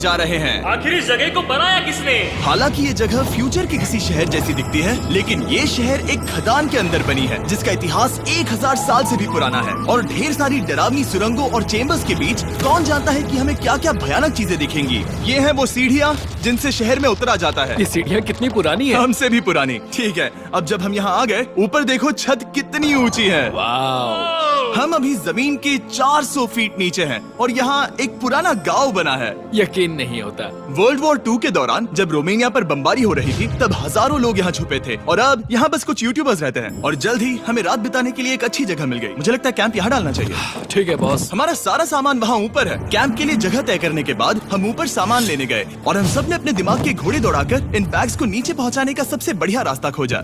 जा रहे हैं। आखिर इस जगह को बनाया किसने? हालांकि ये जगह फ्यूचर के किसी शहर जैसी दिखती है, लेकिन ये शहर एक खदान के अंदर बनी है जिसका इतिहास 1000 साल से भी पुराना है। और ढेर सारी डरावनी सुरंगों और चेम्बर्स के बीच कौन जानता है कि हमें क्या क्या भयानक चीजें दिखेंगी। ये है वो सीढ़ियाँ जिनसे शहर में उतरा जाता है। ये सीढ़ियाँ कितनी पुरानी है? हमसे भी पुरानी। ठीक है, अब जब हम यहाँ आ गए, ऊपर देखो छत कितनी ऊंची है। वाव! हम अभी जमीन के 400 फीट नीचे हैं और यहाँ एक पुराना गांव बना है। यकीन नहीं होता। वर्ल्ड वॉर 2 के दौरान जब रोमानिया पर बमबारी हो रही थी, तब हजारों लोग यहाँ छुपे थे और अब यहाँ बस कुछ यूट्यूबर्स रहते हैं। और जल्द ही हमें रात बिताने के लिए एक अच्छी जगह मिल गई। मुझे लगता है कैंप यहाँ डालना चाहिए। ठीक है बॉस। हमारा सारा सामान वहाँ ऊपर है। कैंप के लिए जगह तय करने के बाद हम ऊपर सामान लेने गए और हम सब ने अपने दिमाग के घोड़े दौड़ाकर इन बैग्स को नीचे पहुँचाने का सबसे बढ़िया रास्ता खोजा।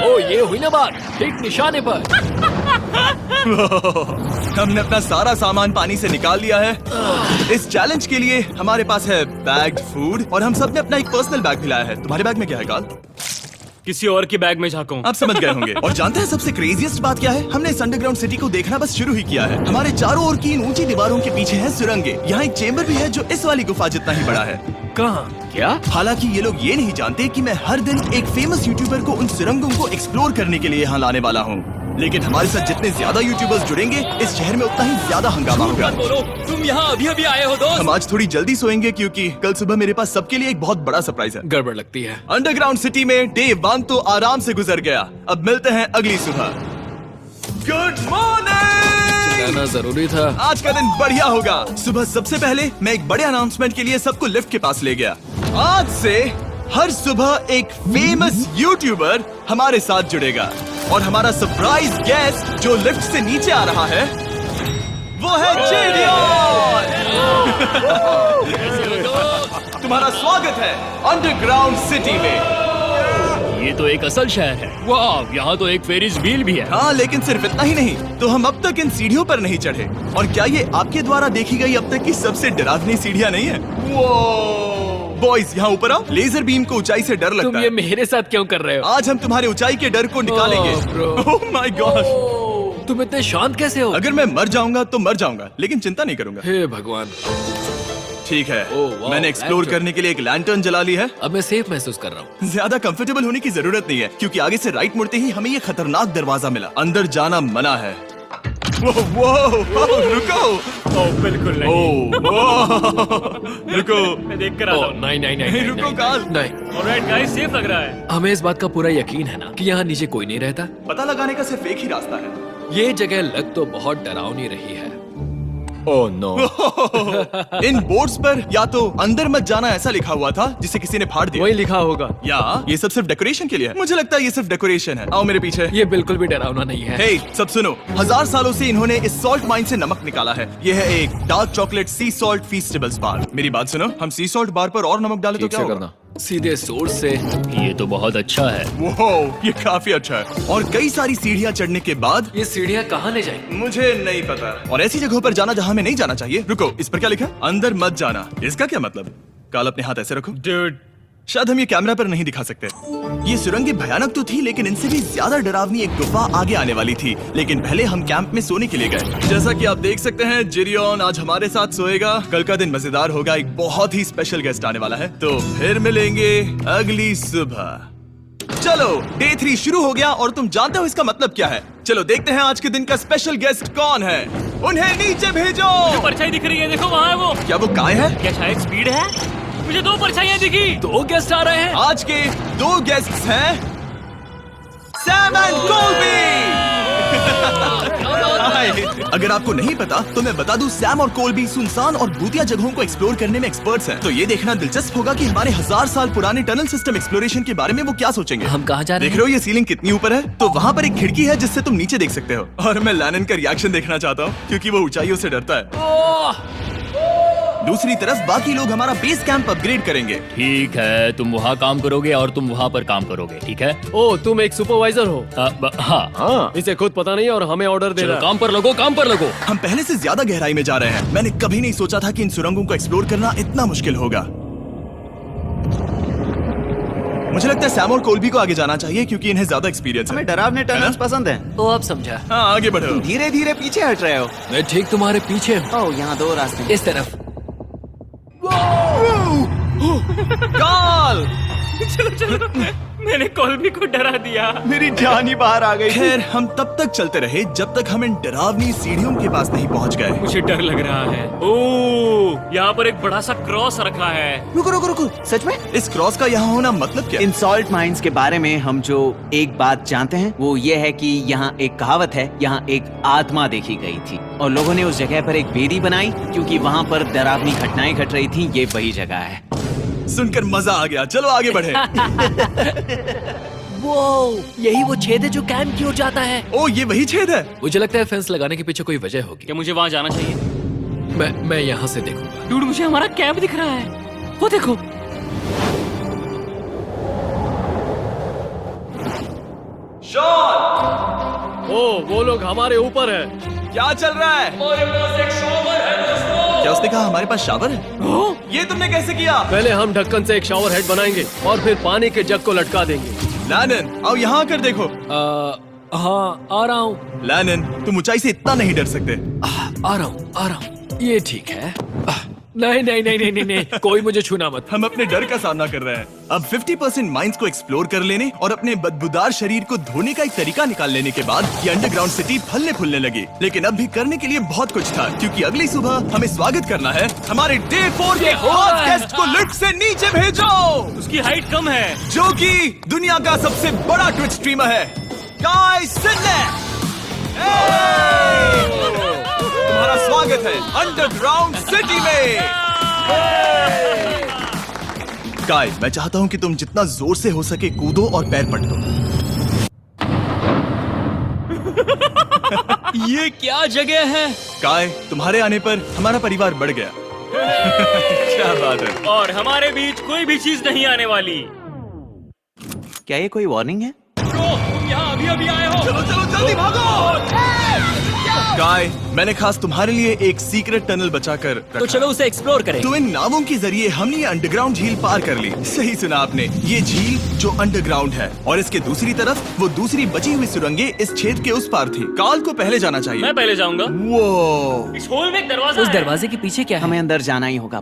ओ ये हुई ना बात, ठीक निशाने पर। हमने अपना सारा सामान पानी से निकाल लिया है। इस चैलेंज के लिए हमारे पास है बैग्ड फूड और हम सब ने अपना एक पर्सनल बैग भी लाया है। तुम्हारे बैग में क्या है काल? किसी और की बैग में झांको। आप समझ गए होंगे। और जानते हैं सबसे क्रेजीएस्ट बात क्या है? हमने इस अंडरग्राउंड सिटी को देखना बस शुरू ही किया है। हमारे चारों ओर की इन ऊंची दीवारों के पीछे है सुरंगें। यहाँ एक चेम्बर भी है जो इस वाली गुफा जितना ही बड़ा है। कहाँ? क्या? हालांकि ये लोग ये नहीं जानते कि मैं हर दिन एक फेमस यूट्यूबर को उन सुरंगों को एक्सप्लोर करने के लिए यहाँ लाने वाला हूँ। लेकिन हमारे साथ जितने ज्यादा यूट्यूबर्स जुड़ेंगे, इस शहर में उतना ही ज्यादा हंगामा होगा। बोलो, तुम यहाँ अभी अभी आए हो दोस्त? हम आज थोड़ी जल्दी सोएंगे क्योंकि कल सुबह मेरे पास सबके लिए एक बहुत बड़ा सरप्राइज है। गड़बड़ लगती है। अंडरग्राउंड सिटी में डे 1 तो आराम से गुजर गया। अब मिलते हैं अगली सुबह। Good morning! जाना जरूरी था। आज का दिन बढ़िया होगा। सुबह सबसे पहले मैं एक बड़े अनाउंसमेंट के लिए सबको लिफ्ट के पास ले गया। आज से हर सुबह एक फेमस यूट्यूबर हमारे साथ जुड़ेगा और हमारा सरप्राइज गेस्ट जो लिफ्ट से नीचे आ रहा है वो है जेडियन। तुम्हारा स्वागत है अंडरग्राउंड सिटी में। ये तो एक असल शहर है। वाह, यहाँ तो एक फेरिस व्हील भी है। हाँ, लेकिन सिर्फ इतना ही नहीं, तो हम अब तक इन सीढ़ियों पर नहीं चढ़े। और क्या ये आपके द्वारा देखी गई अब तक की सबसे डरावनी सीढ़ियाँ नहीं है? बॉयज यहाँ ऊपर आओ। लेजर बीम को ऊंचाई से डर लगता तुम है। ये मेरे साथ क्यों कर रहे हो? आज हम तुम्हारे ऊंचाई के डर को निकालेंगे। Oh my God! तुम इतने शांत कैसे हो? अगर मैं मर जाऊंगा तो मर जाऊंगा, लेकिन चिंता नहीं करूंगा। हे भगवान। ठीक है, ओह, वाह, मैंने एक्सप्लोर लैंटर्न। करने के लिए एक लैंटर्न जला ली है। अब मैं सेफ महसूस कर रहा हूँ। ज्यादा कंफर्टेबल होने की जरूरत नहीं है क्योंकि आगे से राइट मुड़ते ही हमें ये खतरनाक दरवाजा मिला। अंदर जाना मना है। वो रुको। बिल्कुल नहीं। रुको। मैं देख कर आता हूँ। नहीं, रुको काल। नहीं। ऑलराइट गाइस, सेफ लग रहा है। हमें इस बात का पूरा यकीन है ना कि यहाँ नीचे कोई नहीं रहता। पता लगाने का सिर्फ एक ही रास्ता है। ये जगह लग तो बहुत डरावनी रही है। Oh no. इन बोर्ड्स पर या तो अंदर मत जाना ऐसा लिखा हुआ था जिसे किसी ने फाड़ दिया। वही लिखा होगा। या ये सब सिर्फ डेकोरेशन के लिए है। मुझे लगता है ये सिर्फ डेकोरेशन है। आओ मेरे पीछे। ये बिल्कुल भी डरावना नहीं है। हे, सब सुनो। 1000 सालों से इन्होंने इस सॉल्ट माइन से नमक निकाला है। ये है एक डार्क चॉकलेट सी सॉल्ट फीस्टेबल्स बार। मेरी बात सुनो, हम सी सॉल्ट बार पर और नमक डाले तो ठीक क्या से होगा? करना। सीधे सोर्स से। ये तो बहुत अच्छा है। वो ये काफी अच्छा है। और कई सारी सीढ़ियाँ चढ़ने के बाद ये सीढ़ियाँ कहाँ ले जाएंगी? मुझे नहीं पता। और ऐसी जगहों पर जाना जहाँ हमें नहीं जाना चाहिए। रुको, इस पर क्या लिखा है? अंदर मत जाना। इसका क्या मतलब? काल अपने हाथ ऐसे रखो। Dude, शायद हम ये कैमरा पर नहीं दिखा सकते। ये सुरंगें भयानक तो थी, लेकिन इनसे भी ज्यादा डरावनी एक गुफा आगे आने वाली थी। लेकिन पहले हम कैंप में सोने के लिए गए। जैसा कि आप देख सकते हैं, जिरियन आज हमारे साथ सोएगा। कल का दिन मजेदार होगा। एक बहुत ही स्पेशल गेस्ट आने वाला है। तो फिर मिलेंगे अगली सुबह। चलो, डे 3 शुरू हो गया और तुम जानते हो इसका मतलब क्या है? चलो देखते हैं आज के दिन का स्पेशल गेस्ट कौन है। उन्हें नीचे भेजो। परछाई दिख रही है, देखो वहाँ है वो। क्या वो काय है? क्या शायद स्पीड है? मुझे 2 परछाइयाँ दिखी। 2 गेस्ट आ रहे हैं। आज के 2 गेस्ट्स हैं सैम एंड कोल्बी। अगर आपको नहीं पता तो मैं बता दूं, सैम और कोल्बी सुनसान और भूतिया जगहों को एक्सप्लोर करने में एक्सपर्ट्स हैं। तो ये देखना दिलचस्प होगा कि हमारे 1000 साल पुराने टनल सिस्टम एक्सप्लोरेशन के बारे में वो क्या सोचेंगे। हम कहाँ जा रहे देख रहे हो ये सीलिंग कितनी ऊपर है? तो वहाँ पर एक खिड़की है जिससे तुम नीचे देख सकते हो। और मैं लैनन का रिएक्शन देखना चाहता हूँ क्योंकि वो ऊंचाइयों से डरता है। दूसरी तरफ बाकी लोग हमारा बेस कैंप अपग्रेड करेंगे। ठीक है, तुम वहाँ काम करोगे और तुम वहाँ पर काम करोगे, ठीक है? ओ, तुम एक सुपरवाइजर हो? हाँ। इसे खुद पता नहीं और हमें ऑर्डर दे चलो रहा। काम पर लगो, काम पर लगो। हम पहले से ज्यादा गहराई में जा रहे हैं। मैंने कभी नहीं सोचा था कि इन सुरंगों को एक्सप्लोर करना इतना मुश्किल होगा। मुझे लगता है सैम और कोल्बी को आगे जाना चाहिए क्योंकि इन्हें ज्यादा एक्सपीरियंस है। हमें डरावने टनल्स पसंद हैं। तो अब समझा। हाँ, आगे बढ़ो। धीरे धीरे पीछे हट रहे हो। मैं ठीक तुम्हारे पीछे हूँ। ओह, यहाँ 2 रास्ते हैं। इस तरफ। काल! मैंने कॉल्बी को डरा दिया। मेरी जान ही बाहर आ गई। खैर हम तब तक चलते रहे जब तक हम इन डरावनी सीढ़ियों के पास नहीं पहुंच गए। मुझे डर लग रहा है। ओह, यहाँ पर एक बड़ा सा क्रॉस रखा है। रुको रुको रुको, सच में? इस क्रॉस का यहाँ होना मतलब क्या? इन सॉल्ट माइंस के बारे में हम जो एक बात जानते हैं वो ये है कि यहाँ एक कहावत है, यहाँ एक आत्मा देखी गई थी और लोगों ने उस जगह पर एक वेदी बनाई क्योंकि वहाँ पर डरावनी घटनाएं घट रही थी। ये वही जगह है। सुनकर मजा आ गया, चलो आगे बढ़े। वो यही वो छेद है जो कैंप की ओर जाता है। ओ ये वही छेद है। मुझे लगता है फेंस लगाने के पीछे कोई वजह होगी। क्या मुझे वहाँ जाना चाहिए? मैं यहाँ से देखूंगा। डूड, मुझे हमारा कैंप दिख रहा है। वो देखो। शॉन! ओ वो लोग हमारे ऊपर है। क्या चल रहा है? हमारे पास एक शॉवर है दोस्तों। क्या उसने कहा हमारे पास शावर है? ये तुमने कैसे किया? पहले हम ढक्कन से एक शावर हेड बनाएंगे और फिर पानी के जग को लटका देंगे। लैनन, आओ यहाँ आकर देखो। हाँ, आ रहा हूँ। लैनन, तुम ऊंचाई से इतना नहीं डर सकते। आ रहा हूँ। ये ठीक है। नहीं नहीं नहीं नहीं नहीं नहीं, कोई मुझे छूना मत। हम अपने डर का सामना कर रहे हैं। अब 50% माइंस को एक्सप्लोर कर लेने और अपने बदबूदार शरीर को धोने का एक तरीका निकाल लेने के बाद ये अंडरग्राउंड सिटी फलने फूलने लगी। लेकिन अब भी करने के लिए बहुत कुछ था क्योंकि अगली सुबह हमें स्वागत करना है। हमारे डे 4 के हॉट गेस्ट को लिफ्ट से नीचे भेजो, उसकी हाइट कम है। जो कि दुनिया का सबसे बड़ा ट्विच स्ट्रीमर है, काई सिडनेक। तुम्हारा स्वागत है अंडरग्राउंड सिटी में। काई, मैं चाहता हूँ कि तुम जितना जोर से हो सके कूदो और पैर पटको। ये क्या जगह है? काय, तुम्हारे आने पर हमारा परिवार बढ़ गया। क्या बात है। और हमारे बीच कोई भी चीज नहीं आने वाली। क्या ये कोई वार्निंग है? ब्रो, तुम यहाँ अभी अभी आए हो। चलो चलो जल्दी भागो। काय, मैंने खास तुम्हारे लिए एक सीक्रेट टनल बचाकर रखा। तो चलो उसे एक्सप्लोर करें। तो इन नावों के जरिए हमने ये अंडरग्राउंड झील पार कर ली। सही सुना आपने, ये झील जो अंडरग्राउंड है और इसके दूसरी तरफ वो दूसरी बची हुई सुरंगें इस छेद के उस पार थी। काल को पहले जाना चाहिए। मैं पहले जाऊंगा। वो इस होल में एक दरवाजा उस है। दरवाजे के पीछे क्या है? हमें अंदर जाना ही होगा।